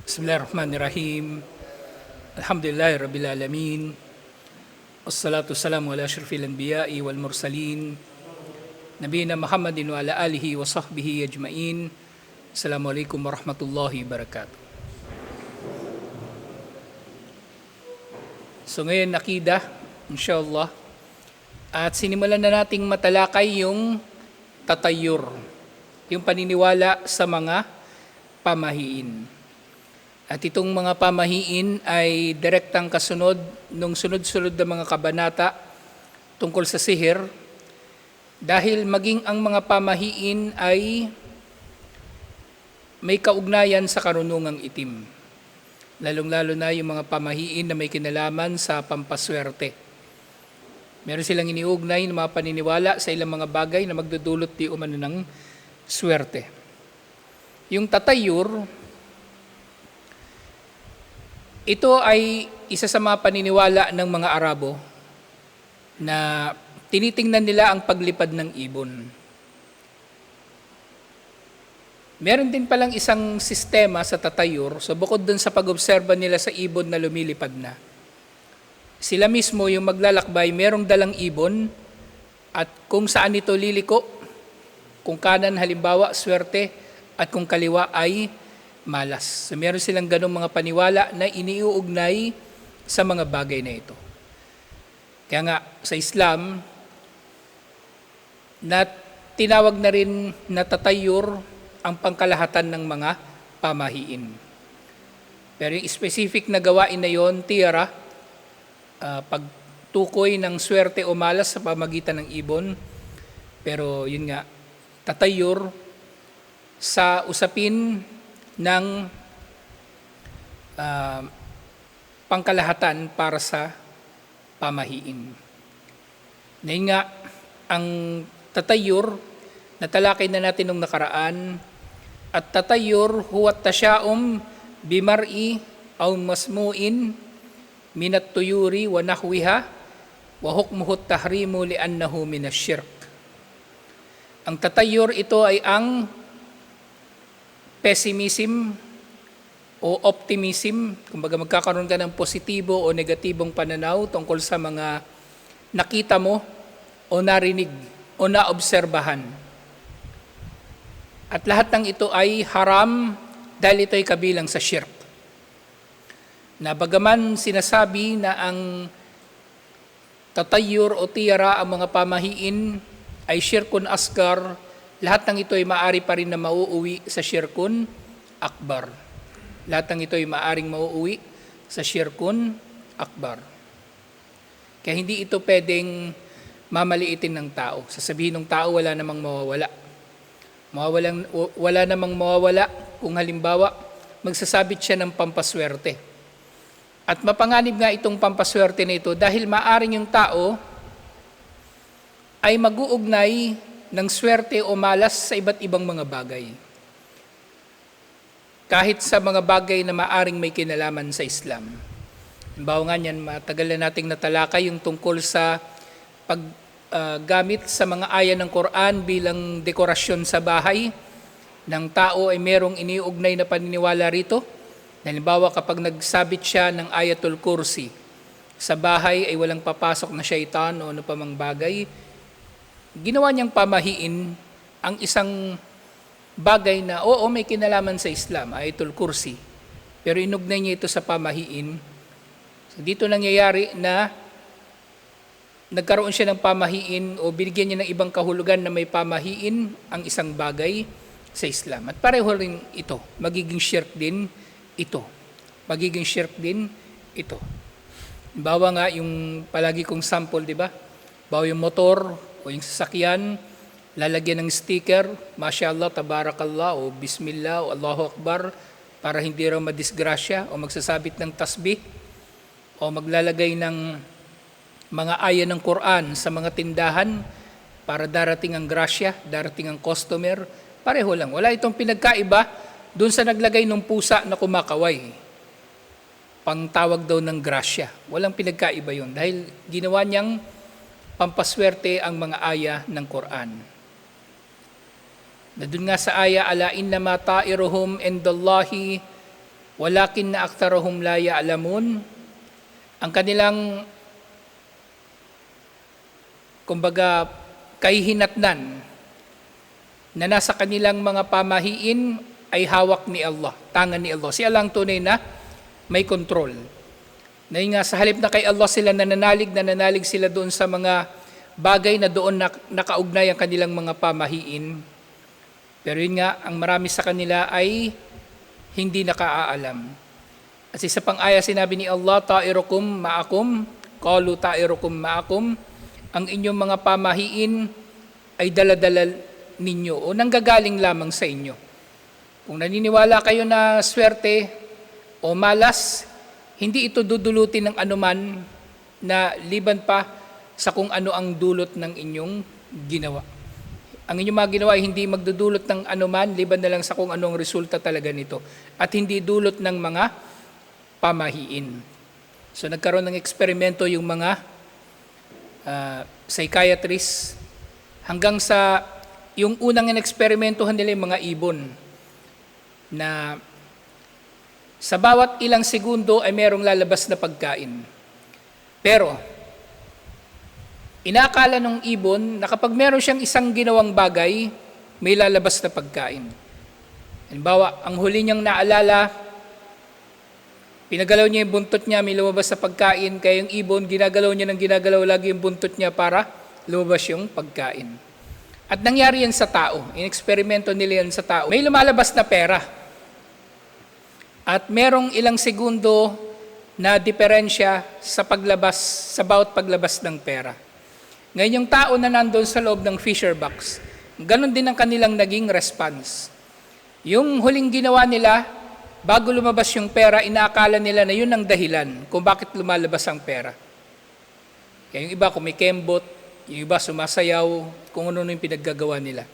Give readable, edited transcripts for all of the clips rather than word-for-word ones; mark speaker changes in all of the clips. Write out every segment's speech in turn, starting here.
Speaker 1: Bismillahirrahmanirrahim. Alhamdulillahi Rabbil Alamin. Wassalatu wassalamu ala asyrafil anbiya'i wal mursalin. Nabiyina Muhammadin wa ala alihi wa sahbihi ajma'in. Assalamualaikum warahmatullahi wabarakatuh. So ngayon nakida, insyaAllah. At sinimulan na nating matalakay yung tatayur. Yung paniniwala sa mga pamahiin. At itong mga pamahiin ay direktang kasunod nung sunod-sunod na mga kabanata tungkol sa sihir dahil maging ang mga pamahiin ay may kaugnayan sa karunungang itim. Lalong-lalo na yung mga pamahiin na may kinalaman sa pampaswerte. Meron silang iniugnay ng mga paniniwala sa ilang mga bagay na magdudulot di umano ng swerte. Yung tatayur, ito ay isa sa mga paniniwala ng mga Arabo na tinitingnan nila ang paglipad ng ibon. Meron din palang isang sistema sa tatayur, so bukod dun sa pag-obserba nila sa ibon na lumilipad na, sila mismo yung maglalakbay, merong dalang ibon at kung saan ito liliko, kung kanan halimbawa swerte at kung kaliwa ay malas. So meron silang ganong mga paniwala na iniuugnay sa mga bagay na ito. Kaya nga sa Islam, na tinawag na rin na tatayur ang pangkalahatan ng mga pamahiin. Pero yung specific na gawain na yon, tiyara, pagtukoy ng swerte o malas sa pamagitan ng ibon. Pero yun nga, tatayur sa usapin ng pangkalahatan para sa pamahiin. Ngayon nga, ang tatayur, natalakay na natin nung nakaraan, at tatayur huwat tasya'um bimar'i aw masmu'in minat tuyuri wa nahwiha wa hukmuhu tahrimu li'annahu minasyirk. Ang tatayur ito ay ang pessimism o optimism, kumbaga magkakaroon ka ng positibo o negatibong pananaw tungkol sa mga nakita mo o narinig o naobserbahan. At lahat ng ito ay haram dahil ito ay kabilang sa shirk. Na bagaman sinasabi na ang tatayur o tiyara, ang mga pamahiin ay shirkun asgar, lahat ng ito ay maaari pa rin na mauuwi sa shirkun akbar. Lahat ng ito ay maaring mauuwi sa shirkun akbar. Kaya hindi ito pwedeng mamaliitin ng tao. Sasabihin ng tao, wala namang mawawala. Wala namang mawawala kung halimbawa magsasabit siya ng pampaswerte. At mapanganib nga itong pampaswerte na ito dahil maaring yung tao ay mag-uugnay ng swerte o malas sa iba't ibang mga bagay. Kahit sa mga bagay na maaring may kinalaman sa Islam. Halimbawa nga niyan, matagal na nating natalakay yung tungkol sa paggamit sa mga aya ng Quran bilang dekorasyon sa bahay ng tao ay merong iniugnay na paniniwala rito. Halimbawa kapag nagsabit siya ng Ayatul Kursi sa bahay ay walang papasok na syaitan o ano pa mang bagay, ginawa niyang pamahiin ang isang bagay na oo may kinalaman sa Islam, Ayatul Kursi, pero inugnay niya ito sa pamahiin. So dito nangyayari na nagkaroon siya ng pamahiin o binigyan niya ng ibang kahulugan na may pamahiin ang isang bagay sa Islam. At pareho rin ito, magiging shirk din ito. Magiging shirk din ito. Bawa nga yung palagi kong sample, di ba? Bawa yung motor o yung sasakyan, lalagyan ng sticker, Mashallah, Tabarakallah, o Bismillah, o Allahu Akbar, para hindi raw madisgrasya, o magsasabit ng tasbih, o maglalagay ng mga aya ng Quran sa mga tindahan, para darating ang grasya, darating ang customer, pareho lang. Wala itong pinagkaiba dun sa naglagay ng pusa na kumakaway. Pangtawag daw ng grasya. Walang pinagkaiba yun, dahil ginawa niyang pampaswerte ang mga aya ng Quran. Na dun nga sa aya, ala innama ta'iruhum indallahi walakin na aktharuhum la ya'lamun. Ang kanilang, kumbaga, kahihinatnan na nasa kanilang mga pamahiin ay hawak ni Allah, tangan ni Allah. Siya lang tunay na may control. Na nga, sa halip na kay Allah sila nananalig sila doon sa mga bagay na doon nakaugnay ang kanilang mga pamahiin. Pero yun nga, ang marami sa kanila ay hindi nakaalam. At isa pang aya sinabi ni Allah, ta'irukum ma'akum, qalu ta'irukum ma'akum, ang inyong mga pamahiin ay daladala ninyo o nanggagaling lamang sa inyo. Kung naniniwala kayo na swerte o malas, hindi ito dudulutin ng anuman na liban pa sa kung ano ang dulot ng inyong ginawa. Ang inyong mga ginawa ay hindi magdudulot ng anuman liban na lang sa kung anong resulta talaga nito. At hindi dulot ng mga pamahiin. So nagkaroon ng eksperimento yung mga psychiatrists hanggang sa yung unang ineksperimentohan nila yung mga ibon na sa bawat ilang segundo ay merong lalabas na pagkain. Pero inakala ng ibon na kapag meron siyang isang ginawang bagay, may lalabas na pagkain. Halimbawa, ang huli niyang naalala, pinagalaw niya yung buntot niya, may lumabas sa pagkain, kaya yung ibon, ginagalaw niya ng ginagalaw lagi yung buntot niya para lumabas yung pagkain. At nangyari yan sa tao, in-eksperimento nila yan sa tao. May lumalabas na pera. At merong ilang segundo na diferensya sa paglabas, sa bawat paglabas ng pera. Ngayon yung tao na nandun sa loob ng fisher box, ganun din ang kanilang naging response. Yung huling ginawa nila, bago lumabas yung pera, inaakala nila na yun ang dahilan kung bakit lumalabas ang pera. Kaya yung iba kumikembot, yung iba sumasayaw, kung ano yung pinaggagawa nila.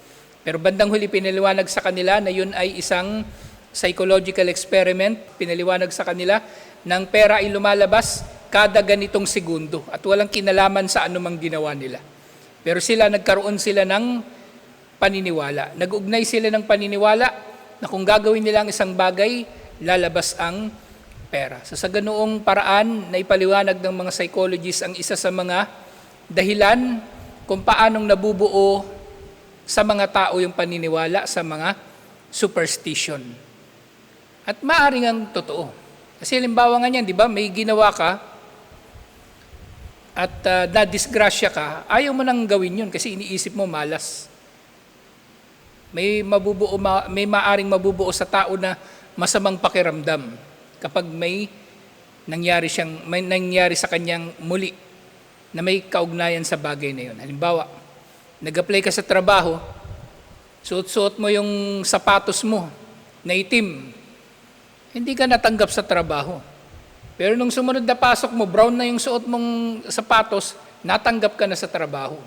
Speaker 1: Pero bandang huli pinaliwanag sa kanila na yun ay isang psychological experiment, pinaliwanag sa kanila ng pera ay lumalabas kada ganitong segundo at walang kinalaman sa anumang ginawa nila. Pero nagkaroon sila ng paniniwala. Nag-ugnay sila ng paniniwala na kung gagawin nila ang isang bagay, lalabas ang pera. So sa ganoong paraan na ipaliwanag ng mga psychologists ang isa sa mga dahilan kung paanong nabubuo sa mga tao yung paniniwala sa mga superstition. At maaaring ang totoo. Kasi halimbawa nga niyan, di ba, may ginawa ka at na-disgrasya ka, ayaw mo nang gawin yun kasi iniisip mo malas. May maaring mabubuo sa tao na masamang pakiramdam kapag may nangyari sa kanyang muli na may kaugnayan sa bagay na yun. Halimbawa, nag-apply ka sa trabaho, suot-suot mo yung sapatos mo na itim, hindi ka natanggap sa trabaho. Pero nung sumunod na pasok mo, brown na yung suot mong sapatos, natanggap ka na sa trabaho.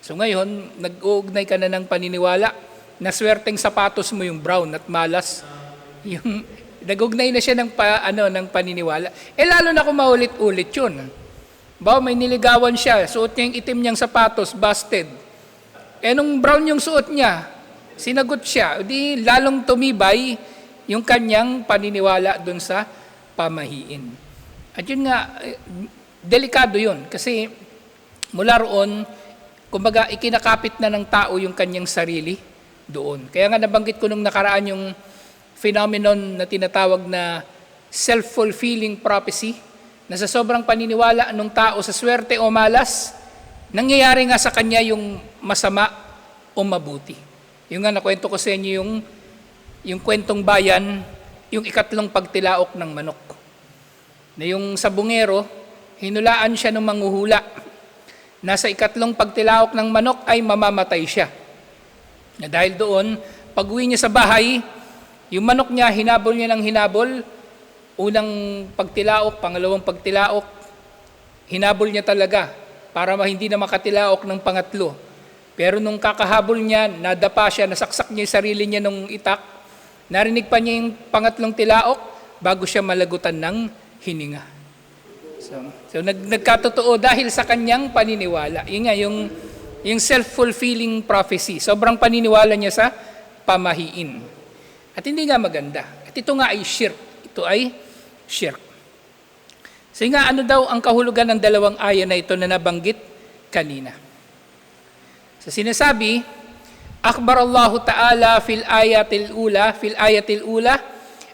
Speaker 1: So ngayon, nag-uugnay ka na ng paniniwala na swerteng sapatos mo yung brown at malas. Yung nag-ugnay na siya ng paniniwala. Lalo na kung maulit-ulit yun. May niligawan siya, suot niya yung itim niyang sapatos, busted. Nung brown yung suot niya, sinagot siya, di lalong tumibay yung kanyang paniniwala dun sa pamahiin. At yun nga, delikado yun. Kasi mula roon, kumbaga ikinakapit na ng tao yung kanyang sarili doon. Kaya nga nabanggit ko nung nakaraan yung phenomenon na tinatawag na self-fulfilling prophecy, na sa sobrang paniniwala ng tao sa swerte o malas, nangyayari nga sa kanya yung masama o mabuti. Yung nga nakwento ko sa inyo yung kwentong bayan, yung ikatlong pagtilaok ng manok. Na yung sabungero, hinulaan siya ng manghuhula na sa ikatlong pagtilaok ng manok ay mamamatay siya. Na dahil doon, pag-uwi niya sa bahay, yung manok niya, hinabol niya ng hinabol, unang pagtilaok, pangalawang pagtilaok, hinabol niya talaga para hindi na makatilaok ng pangatlo. Pero nung kakahabol niya, nadapa siya, nasaksak niya yung sarili niya nung itak, narinig pa niya yung pangatlong tilaok bago siya malagutan ng hininga. So nagkatotoo dahil sa kanyang paniniwala. Yun nga, yung self-fulfilling prophecy. Sobrang paniniwala niya sa pamahiin. At hindi nga maganda. At ito nga ay shirk. Ito ay shirk. So nga, ano daw ang kahulugan ng dalawang aya na ito na nabanggit kanina? So sinasabi, Akhbar Allah Ta'ala fil ayatil ula,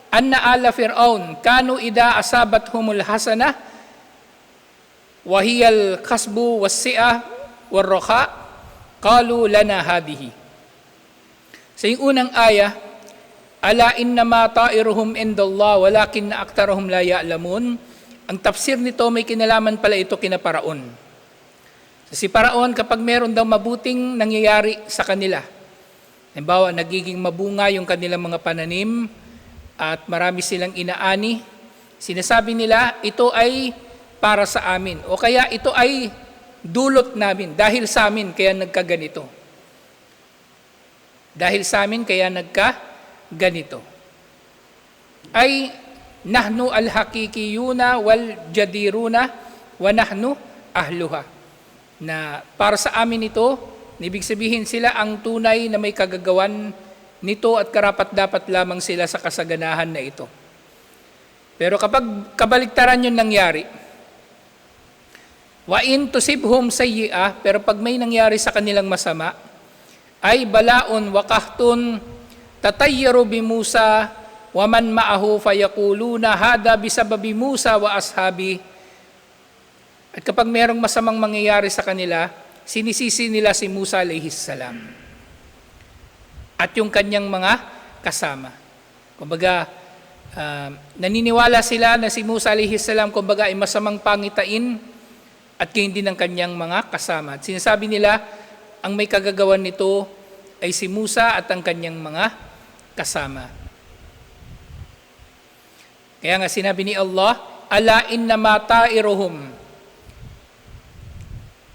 Speaker 1: anna ala Fir'aun kanu ida asabathumul hasanah wa hiyal kasbu was-si'ah war-rakha qalu lana hadhihi. Sa yung unang aya, ala innama ta'iruhum indallah walakinna aktaruhum la ya'lamun. Ang tafsir nito may kinalaman pala ito kina Paraon. Si Paraon, kapag meron daw mabuting nangyayari sa kanila, halimbawa nagiging mabunga yung kanilang mga pananim at marami silang inaani, sinasabi nila ito ay para sa amin o kaya ito ay dulot namin dahil sa amin kaya nagkaganito. Dahil sa amin kaya nagkaganito. Ay nahnu al-hakikiyuna wal jadiruna wa nahnu ahluha. Na para sa amin ito, ibig sabihin sila ang tunay na may kagagawan nito at karapat-dapat lamang sila sa kasaganahan na ito. Pero kapag kabaligtaran yung nangyari, wa in tusibhum sayyi'ah, pero pag may nangyari sa kanilang masama, ay balaun wa qahtun tatayyaru bi Musa wa man ma'ahu fayaquluna hada bisababi Musa wa ashabi. At kapag mayroong masamang mangyayari sa kanila, sinisisi nila si Musa alayhis salam at yung kanyang mga kasama. Kumbaga, naniniwala sila na si Musa alayhis salam kumbaga ay masamang pangitain at hindi ng kanyang mga kasama. At sinasabi nila, ang may kagagawan nito ay si Musa at ang kanyang mga kasama. Kaya nga sinabi ni Allah, ala innama ta'iruhum,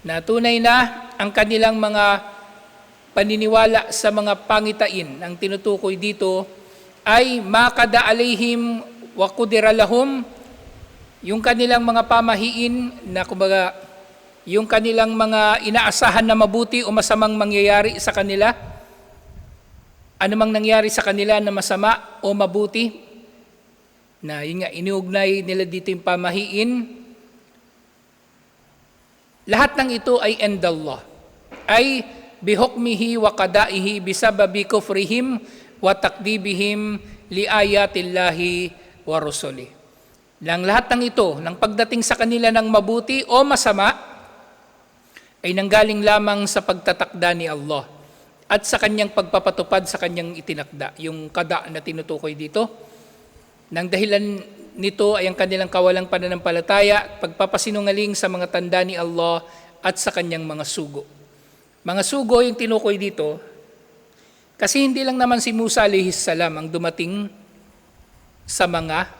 Speaker 1: na tunay na ang kanilang mga paniniwala sa mga pangitain. Ang tinutukoy dito ay makada alayhim wa qudira lahum, yung kanilang mga pamahiin na kumbaga yung kanilang mga inaasahan na mabuti o masamang mangyayari sa kanila, anumang nangyari sa kanila na masama o mabuti, na yun nga, iniugnay nila dito yung pamahiin, lahat ng ito ay endallah, ay bihukmihi wa qadaihi bisababi kufrihim wa takdibihim li ayatillahi wa rusuli. Lang lahat ng ito, ng pagdating sa kanila ng mabuti o masama, ay nanggaling lamang sa pagtatakda ni Allah at sa kanyang pagpapatupad sa kanyang itinakda. Yung kada na tinutukoy dito, nang dahilan nito ay ang kanilang kawalang pananampalataya, pagpapasinungaling sa mga tanda ni Allah at sa kanyang mga sugo. Mga sugo yung tinukoy dito, kasi hindi lang naman si Musa alayhis salam ang dumating sa mga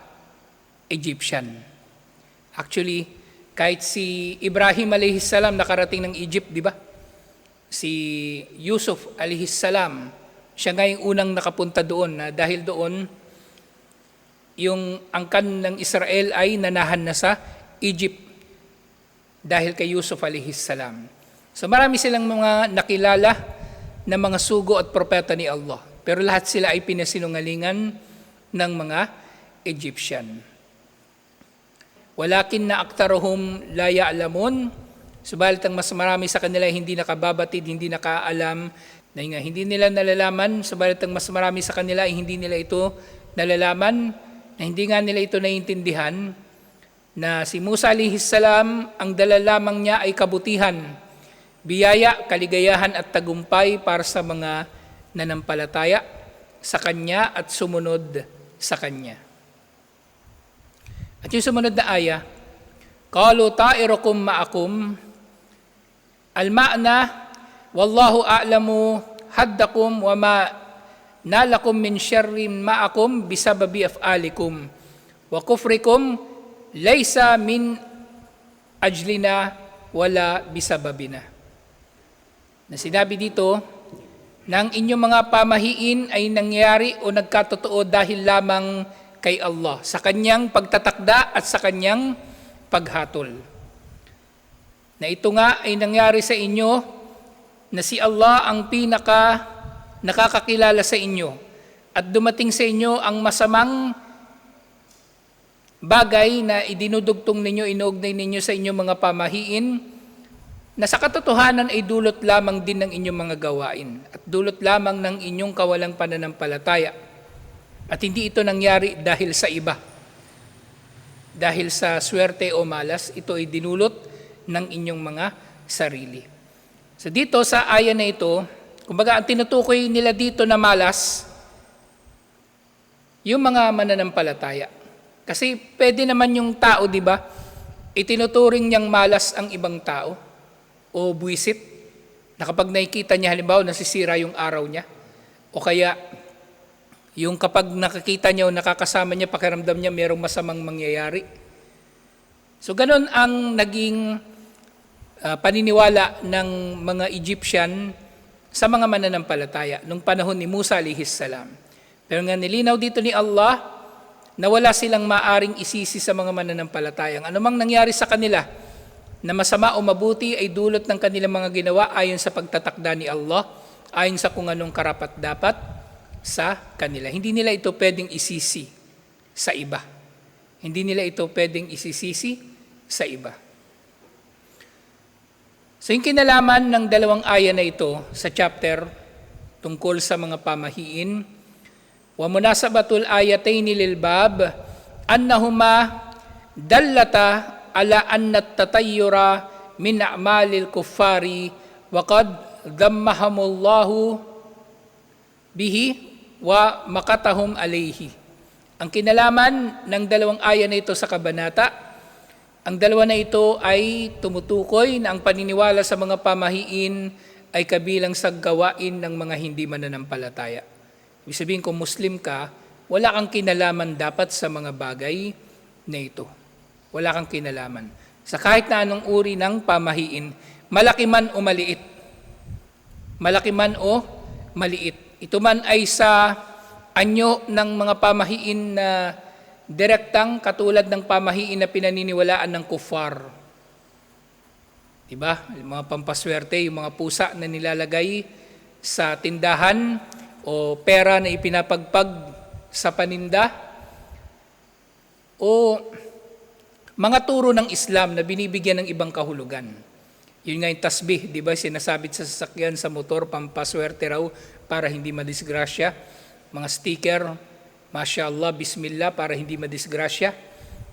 Speaker 1: Egyptian. Actually, kahit si Ibrahim alayhis salam nakarating ng Egypt, di ba? Si Yusuf alayhis salam, siya nga yung unang nakapunta doon na dahil doon, yung angkan ng Israel ay nanahan na sa Egypt dahil kay Yusuf alayhis salam. So marami silang mga nakilala na mga sugo at propeta ni Allah. Pero lahat sila ay pinasinungalingan ng mga Egyptian. Walakin na aktaruhum la ya'lamun, subalit ang mas marami sa kanila hindi nakababatid, hindi nakaalam, na nga, hindi nila nalalaman, subalit ang mas marami sa kanila ay hindi nila ito nalalaman, na hindi nga nila ito naiintindihan, na si Musa alayhis salam, ang dala lamang niya ay kabutihan, biyaya, kaligayahan at tagumpay para sa mga nanampalataya sa Kanya at sumunod sa Kanya. At yung sumunod na aya, qalu ta'irukum ma'akum, al-ma'na, wallahu a'lamu haddakum wa ma nalakum min syarrin ma'akum bisababi af'alikum wa kufrikum laysa min ajlina wala bisababina. Na sinabi dito, na ang inyong mga pamahiin ay nangyari o nagkatotoo dahil lamang kay Allah, sa kanyang pagtatakda at sa kanyang paghatol. Na ito nga ay nangyari sa inyo, na si Allah ang nakakakilala sa inyo, at dumating sa inyo ang masamang bagay na idinudugtong ninyo, inuugnay ninyo sa inyong mga pamahiin, na sa katotohanan ay dulot lamang din ng inyong mga gawain at dulot lamang ng inyong kawalang pananampalataya. At hindi ito nangyari dahil sa iba. Dahil sa swerte o malas, ito ay dinulot ng inyong mga sarili. So dito sa aya na ito, kumbaga ang tinutukoy nila dito na malas, yung mga mananampalataya. Kasi pwede naman yung tao, di ba, itinuturing niyang malas ang ibang tao o buwisit, na kapag nakikita niya halimbawa nasisira yung araw niya, o kaya yung kapag nakakita niya o nakakasama niya, pakiramdam niya mayroong masamang mangyayari. So ganun ang naging paniniwala ng mga Egyptian sa mga mananampalataya nung panahon ni Musa alayhis salam. Pero nga nilinaw dito ni Allah na wala silang maaring isisi sa mga mananampalataya. Ang anumang nangyari sa kanila na masama o mabuti ay dulot ng kanilang mga ginawa ayon sa pagtatakda ni Allah, ayon sa kung anong karapat-dapat sa kanila. Hindi nila ito pwedeng isisi sa iba. Hindi nila ito pwedeng isisisi sa iba. So yung kinalaman ng dalawang aya na ito sa chapter tungkol sa mga pamahiin, wa munasabatul ayatayn lil bab annahuma dallata ala anna at-tatayyura min a'malil kuffari wa qad dhammahamullahu bihi wa makatahum alayhi. Ang kinalaman ng dalawang aya na ito sa kabanata, ang dalawa na ito ay tumutukoy na ang paniniwala sa mga pamahiin ay kabilang sa gawain ng mga hindi mananampalataya. Ibig sabihin, kung Muslim ka, wala kang kinalaman dapat sa mga bagay na ito. Wala kang kinalaman. Sa kahit na anong uri ng pamahiin, malaki man o maliit. Malaki man o maliit. Ito man ay sa anyo ng mga pamahiin na direktang katulad ng pamahiin na pinaniniwalaan ng kuffar. Diba? Yung mga pampaswerte, yung mga pusa na nilalagay sa tindahan o pera na ipinapagpag sa paninda o mga turo ng Islam na binibigyan ng ibang kahulugan. Yun nga yung tasbih, di ba? Sinasabit sa sasakyan, sa motor, pampaswerte raw para hindi madisgrasya. Mga sticker, Masya Allah, Bismillah, para hindi madisgrasya.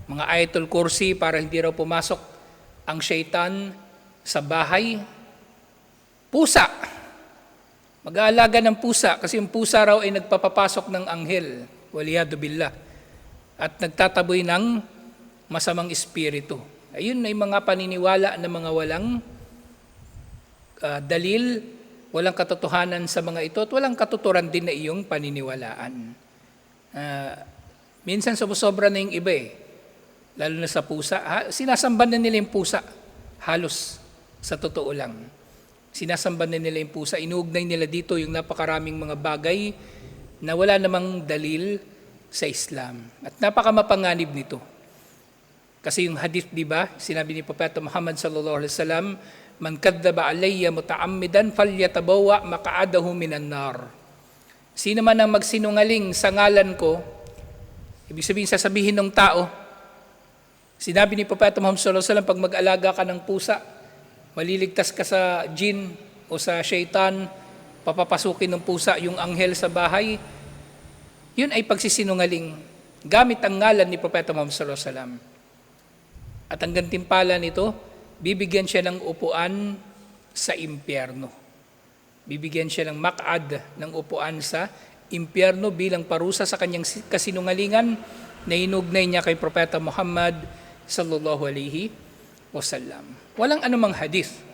Speaker 1: Mga ayatul kursi para hindi raw pumasok ang syaitan sa bahay. Pusa. Mag-aalaga ng pusa kasi yung pusa raw ay nagpapapasok ng anghel, waliyadu billah, at nagtataboy ng masamang espiritu. Ayun ay mga paniniwala na mga walang dalil, walang katotohanan sa mga ito at walang katuturan din na iyong paniniwalaan. Minsan sumusobra na yung iba lalo na sa pusa. Sinasamban na nila yung pusa, halos sa totoo lang. Sinasamban na nila yung pusa, inuugnay nila dito yung napakaraming mga bagay na wala namang dalil sa Islam. At napakamapanganib nito. Kasi yung hadith, di ba, sinabi ni Propeta Muhammad sallallahu alaihi wasallam, man kadzaba alayya muta'ammidan falyatabawa maq'adahu minan nar. Sino man ang magsinungaling sa ngalan ko, ibig sabihin sasabihin ng tao, sinabi ni Propeta Muhammad sallallahu alaihi wasallam, pag mag-alaga ka ng pusa, maliligtas ka sa jin o sa syaitan, papapasukin ng pusa yung anghel sa bahay. Yun ay pagsisinungaling gamit ang ngalan ni Propeta Muhammad sallallahu alaihi wasallam. At ang gantimpala nito, bibigyan siya ng upuan sa impyerno. Bibigyan siya ng mak'ad ng upuan sa impyerno bilang parusa sa kanyang kasinungalingan na inugnay niya kay Propeta Muhammad sallallahu alaihi wasallam. Walang anumang hadith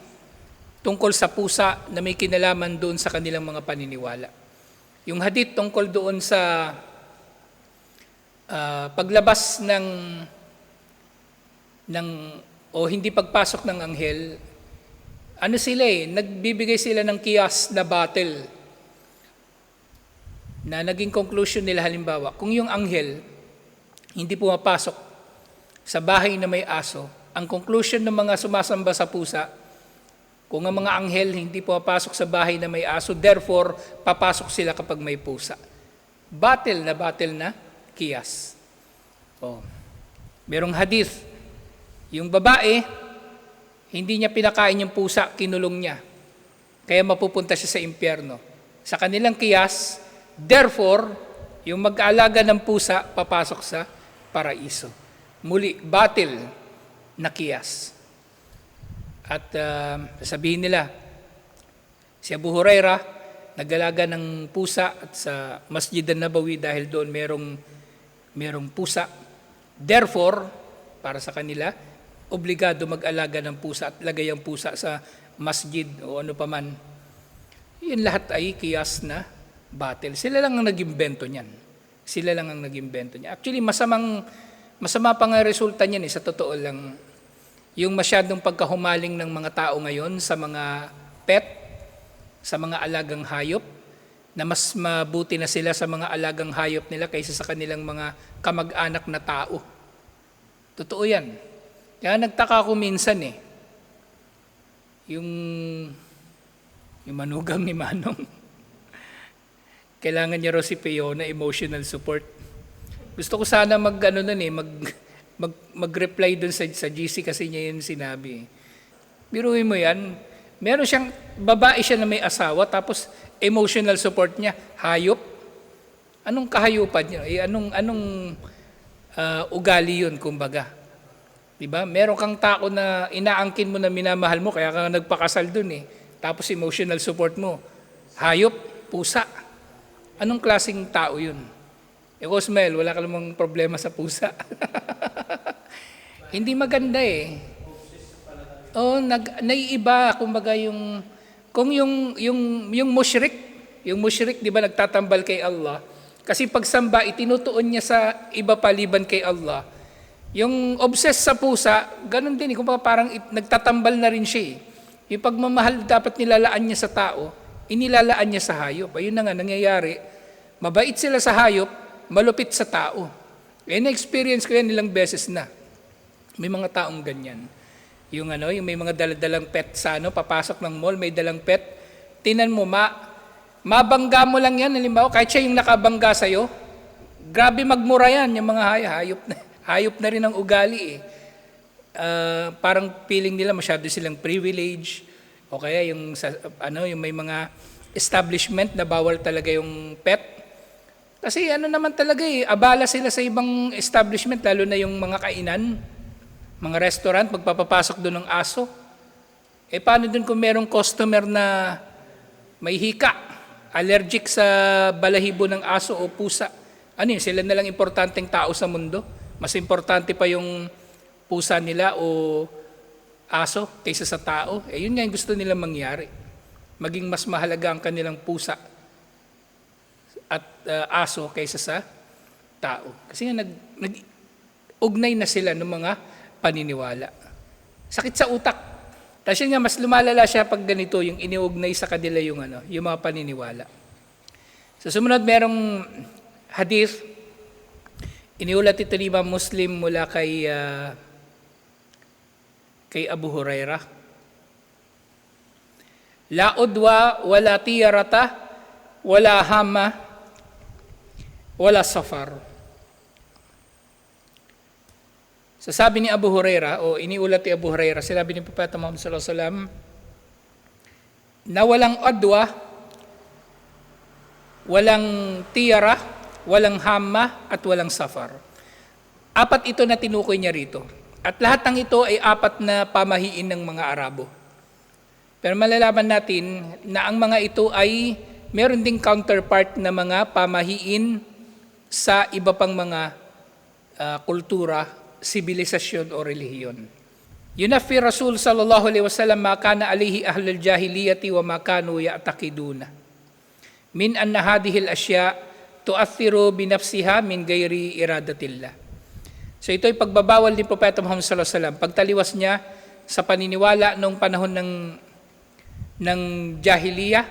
Speaker 1: tungkol sa pusa na may kinalaman doon sa kanilang mga paniniwala. Yung hadith tungkol doon sa paglabas o hindi pagpasok ng anghel, sila nagbibigay sila ng kiyas na battle na naging conclusion nila halimbawa, kung yung anghel hindi pumapasok sa bahay na may aso, ang conclusion ng mga sumasamba sa pusa, kung ang mga anghel hindi pumapasok sa bahay na may aso, therefore, papasok sila kapag may pusa. Battle na kiyas. Merong hadith, yung babae, hindi niya pinakain yung pusa, kinulong niya. Kaya mapupunta siya sa impyerno. Sa kanilang kiyas, therefore, yung mag-aalaga ng pusa, papasok sa paraiso. Muli, batil na kiyas. At sabihin nila, si Abu Huraira, nag-alaga ng pusa at sa Masjid an-Nabawi dahil doon merong pusa. Therefore, para sa kanila, obligado mag-alaga ng pusa at lagay ang pusa sa masjid o ano paman. Yan lahat ay kiyas na batil. Sila lang ang nag-imbento niyan. Sila lang ang nag-imbento niya. Actually, masama pa nga resulta niyan sa totoo lang. Yung masyadong pagkahumaling ng mga tao ngayon sa mga pet, sa mga alagang hayop, na mas mabuti na sila sa mga alagang hayop nila kaysa sa kanilang mga kamag-anak na tao. Totoo yan. Kaya nagtaka ko minsan yung manugang ni Manong. Kailangan niya raw si Fiona emotional support. Gusto ko sana mag-reply dun sa GC kasi niya yun sinabi. Biruin mo yan, meron siyang, babae siya na may asawa, tapos emotional support niya, hayop. Anong kahayupan niya? Anong ugali yun, kumbaga? Diba? Meron kang tao na inaangkin mo na minamahal mo, kaya ka nagpakasal dun Tapos emotional support mo, hayop, pusa. Anong klaseng tao yun? Cosmel, wala ka namang problema sa pusa. Hindi maganda naiiba, kumbaga kung yung mushrik, di ba nagtatambal kay Allah? Kasi pagsamba, itinutuon niya sa iba paliban kay Allah. Yung obsessed sa pusa, ganun din. Kumbaga parang nagtatambal na rin siya Yung pagmamahal dapat nilalaan niya sa tao, inilalaan niya sa hayop. Ayun na nga, nangyayari. Mabait sila sa hayop, malupit sa tao. Na-experience ko yan ilang beses na. May mga taong ganyan. Yung may mga daladalang pet sa papasok ng mall, may dalang pet. Tinan mo, mabangga mo lang yan. Halimbawa, kahit siya yung nakabangga sa'yo, grabe magmura yan, yung mga hayop na rin ang ugali parang feeling nila masyado silang privilege o kaya yung may mga establishment na bawal talaga yung pet. Kasi naman talaga abala sila sa ibang establishment, lalo na yung mga kainan, mga restaurant, magpapapasok doon ng aso. Paano doon kung merong customer na may hika, allergic sa balahibo ng aso o pusa? Sila na lang importanteng tao sa mundo? Mas importante pa yung pusa nila o aso kaysa sa tao. Yun nga yung gusto nilang mangyari. Maging mas mahalaga ang kanilang pusa at aso kaysa sa tao. Kasi nga nag-ugnay na sila ng mga paniniwala. Sakit sa utak. Tapos yun nga, mas lumalala siya pag ganito, yung iniugnay sa kanila yung mga paniniwala. Sa sumunod, merong hadith, iniulat ito ni Imam Muslim mula kay Abu Huraira. La udwa, wala tiyarata, wala hama, wala safar. Sasabi ni Abu Huraira, o iniulat ni Abu Huraira, sinabi ni Propeta Muhammad sallallahu alaihi wasallam, na walang adwa, walang tiyara, walang hama, at walang safar. Apat ito na tinukoy niya rito. At lahat ng ito ay apat na pamahiin ng mga Arabo. Pero malalaman natin na ang mga ito ay meron ding counterpart na mga pamahiin sa iba pang mga kultura, sibilisasyon o relihiyon. Yunafi Rasul sallallahu alaihi wasallam ma kana alayhi ahlul jahiliyati wa ma kanu ya'taqiduna min anna hadhihi al-ashya tu'athiru bi nafsiha min ghairi iradatillah. So ito ay pagbabawal ni Propeta Muhammad sallallahu alaihi wasallam, pagtaliwas niya sa paniniwala noong panahon ng jahiliya,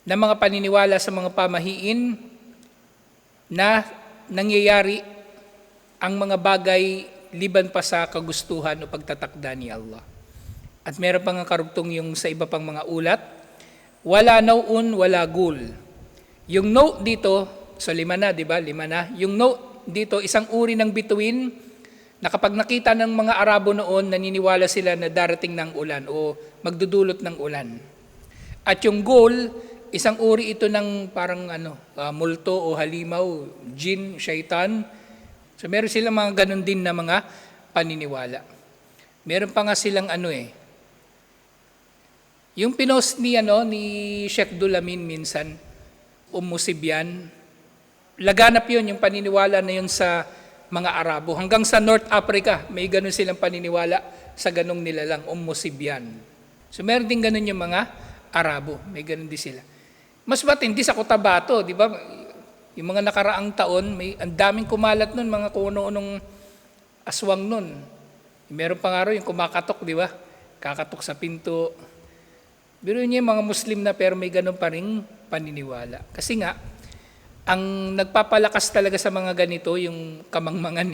Speaker 1: na mga paniniwala sa mga pamahiin na nangyayari ang mga bagay liban pa sa kagustuhan o pagtatakda ni Allah. At meron pang karugtong yung sa iba pang mga ulat, wala naw'un, wala gul. Yung note dito, so 5 na, di ba? 5 na. Yung note dito, isang uri ng bituin na kapag nakita ng mga Arabo noon, naniniwala sila na darating ng ulan o magdudulot ng ulan. At yung goal, isang uri ito ng parang multo o halimaw, jinn, shaitan. So meron silang mga ganun din na mga paniniwala. Meron pa nga silang yung pinost ni Sheikh Dulamin minsan, Musibyan, laganap yun, yung paniniwala na yun sa mga Arabo. Hanggang sa North Africa, may ganun silang paniniwala sa ganung nilalang, Musibyan. So meron din ganun yung mga Arabo, may ganun din sila. Mas matindi sa Cotabato, di ba? Yung mga nakaraang taon, ang daming kumalat nun, mga kuno-unong aswang nun. Meron pa nga rin yung kumakatok, di ba? Kakatok sa pinto. Pero yun yung mga Muslim na pero may ganun pa rin paniniwala. Kasi nga, ang nagpapalakas talaga sa mga ganito, yung kamangmangan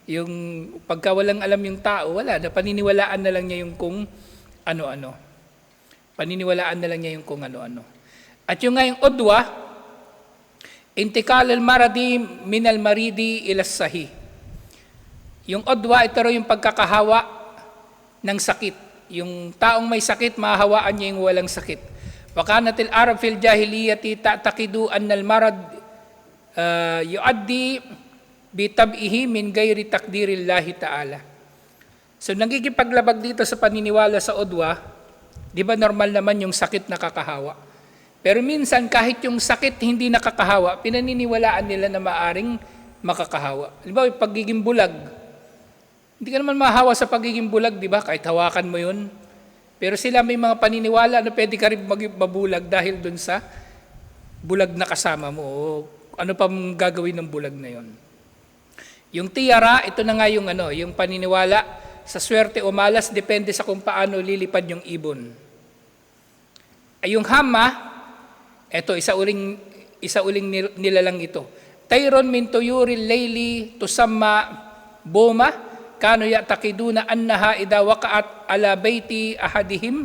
Speaker 1: Yung pagka walang alam yung tao, wala na, paniniwalaan na lang niya yung kung ano-ano. Paniniwalaan na lang niya yung kung ano-ano. At yung nga yung Udwa, intikal al-maradi min al-maridi ila sahi. Yung Udwa, ito rin yung pagkakahawa ng sakit. Yung taong may sakit, mahawaan niya yung walang sakit. Wakanatil Arab fil jahiliyati ta'taqidu anna al-marad yuaddi bitab'ihi min gayri takdirillahi ta'ala. So nagkikipaglabag dito sa paniniwala sa Udwa, di ba normal naman yung sakit nakakahawa. Pero minsan kahit yung sakit hindi nakakahawa, pinaniniwalaan nila na maaring makakahawa. Di ba yung pagiging bulag, hindi ka naman mahawa sa pagiging bulag, di ba? Kahit hawakan mo yun. Pero sila may mga paniniwala na pwede ka rin mabulag dahil dun sa bulag na kasama mo. O ano pa mong gagawin ng bulag na yun. Yung tiyara, ito na nga yung paniniwala sa swerte o malas, depende sa kung paano lilipad yung ibon. Ay yung hama, ito, isa uling nilalang ito. Tayron min tuyuril layli tusamma boma, kano ya'taqiduna annaha idha waqa'at ala bayti ahadihim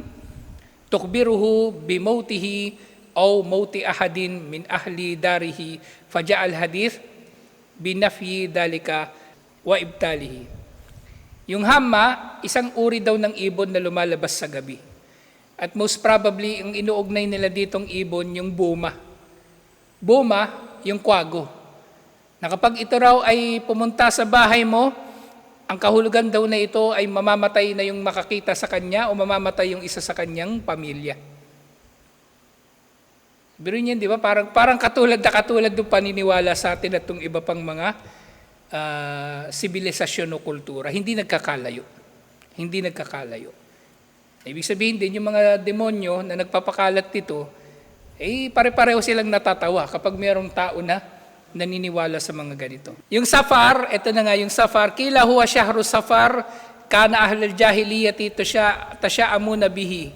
Speaker 1: tukbiruhu bimautihi aw mauti ahadin min ahli darihi faja'al hadith binafyi dalika wa ibtalihi. Yung hama, isang uri daw ng ibon na lumalabas sa gabi. At most probably, ang inuugnay nila ditong ibon, yung buma. Buma, yung kwago. Na kapag ito raw ay pumunta sa bahay mo, ang kahulugan daw na ito ay mamamatay na yung makakita sa kanya o mamamatay yung isa sa kanyang pamilya. Pero yun, di ba? Parang katulad ng paniniwala sa atin at itong iba pang mga sibilisasyon o kultura. Hindi nagkakalayo. Hindi nagkakalayo. Ibig sabihin din, yung mga demonyo na nagpapakalat dito, pare-pareho silang natatawa kapag mayroong tao na naniniwala sa mga ganito. Yung Safar, ito na nga yung Safar, kila huwa shahru Safar, kana ahlal jahiliyati tasya'amuna bihi.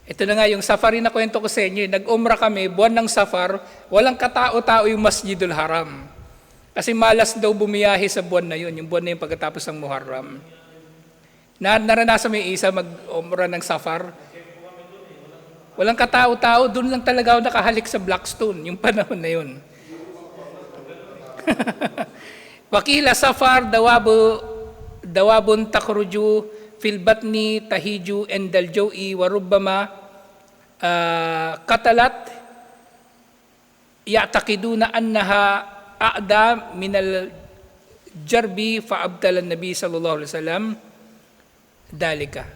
Speaker 1: Ito na nga yung Safar, na kwento ko sa inyo, nag-umra kami, buwan ng Safar, walang katao-tao yung Masjidul Haram. Kasi malas daw bumiyahe sa buwan na yun, yung buwan na yung pagkatapos ng Muharram. Naranasan mo yung isa mag-umra ng Safar? Walang katao-tao, doon lang talaga ako nakahalik sa Blackstone, yung panahon na yun. Wakila Safar dawabun takruju fil batni tahiju endal jawi wa rubbama katalat ya'taqiduna annaha a'da min al jarbi fa abdala nabi sallallahu alaihi wasallam dalika.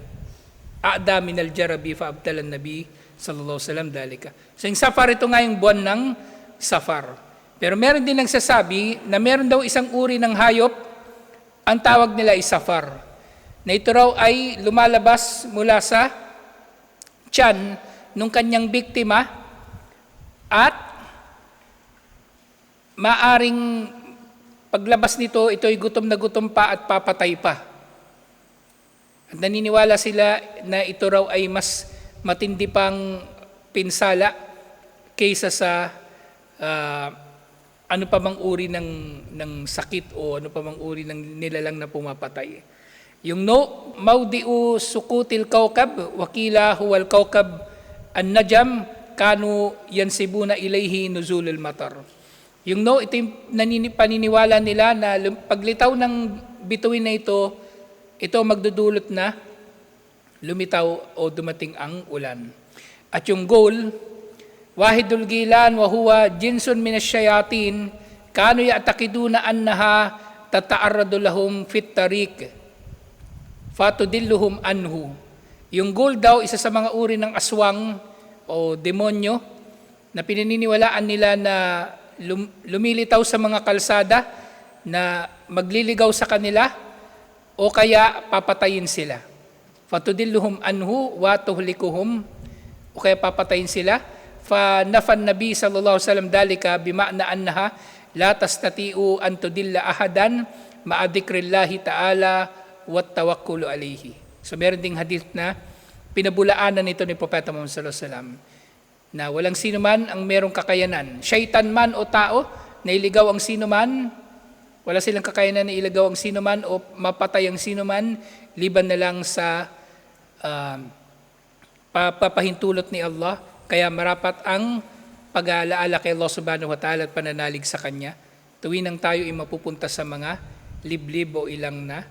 Speaker 1: A'da min al jarbi fa abdala nabi sallallahu alaihi wasallam dalika. So yung Safar, ito nga yung buwan ng Safar. Pero meron din nagsasabi na meron daw isang uri ng hayop, ang tawag nila ay Safar. Na ito raw ay lumalabas mula sa tiyan nung kanyang biktima at maaring paglabas nito, ito ay gutom na gutom pa at papatay pa. At naniniwala sila na ito raw ay mas matindi pang pinsala kaysa sa ano pa mang uri ng sakit o ano pa mang uri ng nilalang na pumapatay. Yung maudi'u sukutil kawkab, wakila huwal kawkab an-najam, kanu yansibuna ilayhi nuzulul matar. Yung no, ito yung paniniwala nila na paglitaw ng bituin na ito magdudulot na lumitaw o dumating ang ulan. At yung goal, wahidul gilan wa huwa jinsun minasyayatin kanu ya'taqiduna annaha tata'arradu lahum fit tariq fatudilluhum anhu. Yung goal daw, isa sa mga uri ng aswang o demonyo na pinaniniwalaan nila na lumilitaw sa mga kalsada na magliligaw sa kanila o kaya papatayin sila. Fatudilluhum anhu wa tuhlikuhum, o kaya papatayin sila. Fa nafan nabi sallallahu alaihi wasallam dalika bima'na annaha la tastati'u an tudilla ahadan ma'a dzikrillahi ta'ala wat tawakkulu alayhi. So meron ding hadith na pinabulaanan nito ni Propeta Muhammad sallallahu alaihi wasallam na walang sino man ang merong kakayanan, syaitan man o tao, na iligaw ang sino man, wala silang kakayanan na iligaw ang sino man o mapatay ang sino man, liban na lang sa papahintulot ni Allah. Kaya marapat ang pag-aalaala kay Allah subhanahu wa ta'ala at pananalig sa Kanya, tuwing nang tayo ay mapupunta sa mga liblib o ilang na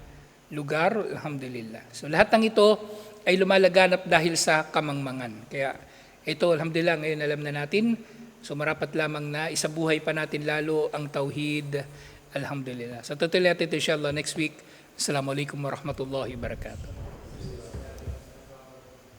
Speaker 1: lugar, alhamdulillah. So lahat ng ito ay lumalaganap dahil sa kamangmangan. Kaya ito, alhamdulillah, ngayon alam na natin. So marapat lamang na isabuhay pa natin lalo ang tauhid. Alhamdulillah. So tutuloy natin ito inshallah next week. Assalamualaikum warahmatullahi wabarakatuh.